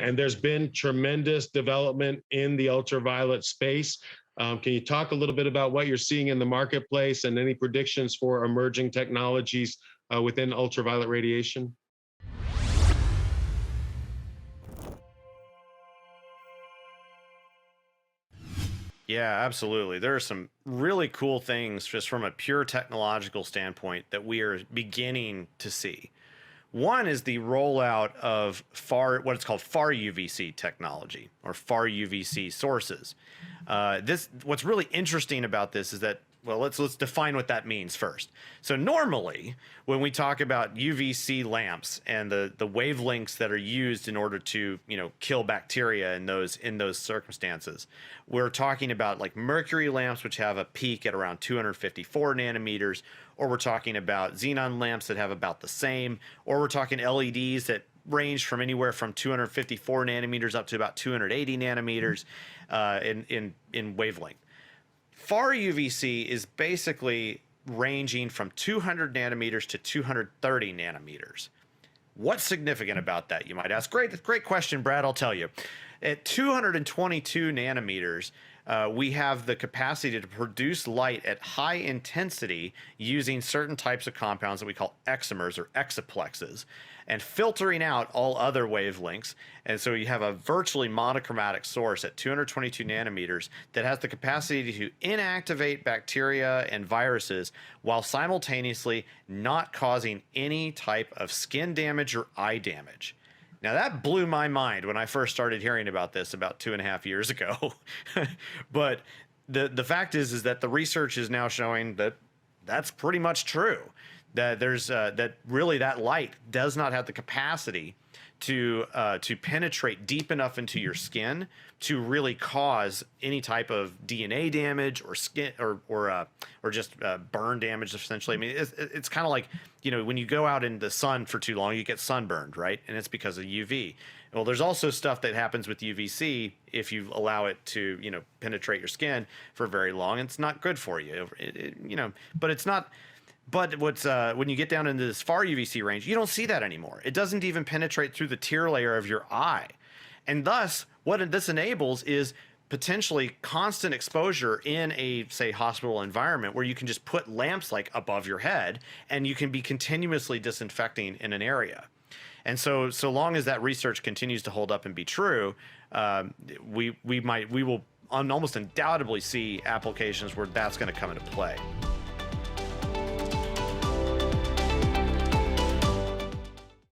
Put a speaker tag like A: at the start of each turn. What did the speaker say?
A: And there's been tremendous development in the ultraviolet space. Can you talk a little bit about what you're seeing in the marketplace and any predictions for emerging technologies within ultraviolet radiation?
B: Yeah, absolutely. There are some really cool things just from a pure technological standpoint that we are beginning to see. One is the rollout of what it's called far UVC technology or far UVC sources. What's really interesting about this is that, well, let's define what that means first. So normally, when we talk about UVC lamps and the wavelengths that are used in order to kill bacteria in those circumstances, we're talking about like mercury lamps, which have a peak at around 254 nanometers, or we're talking about xenon lamps that have about the same, or we're talking LEDs that range from anywhere from 254 nanometers up to about 280 nanometers in wavelength. Far UVC is basically ranging from 200 nanometers to 230 nanometers. What's significant about that, you might ask? Great question, Brad. I'll tell you. At 222 nanometers, we have the capacity to produce light at high intensity using certain types of compounds that we call exomers or exaplexes, and filtering out all other wavelengths. And so you have a virtually monochromatic source at 222 nanometers that has the capacity to inactivate bacteria and viruses while simultaneously not causing any type of skin damage or eye damage. Now that blew my mind when I first started hearing about this about 2.5 years ago. But the fact is that the research is now showing that that's pretty much true. That there's that really that light does not have the capacity to penetrate deep enough into your skin to really cause any type of DNA damage or skin or just burn damage. Essentially, I mean, it's kind of like when you go out in the sun for too long, you get sunburned, right? And it's because of UV. Well, there's also stuff that happens with UVC if you allow it to penetrate your skin for very long. It's not good for you, but it's not. But when you get down into this far UVC range, you don't see that anymore. It doesn't even penetrate through the tear layer of your eye. And thus, what this enables is potentially constant exposure in a, say, hospital environment where you can just put lamps like above your head and you can be continuously disinfecting in an area. And so long as that research continues to hold up and be true, we will almost undoubtedly see applications where that's going to come into play.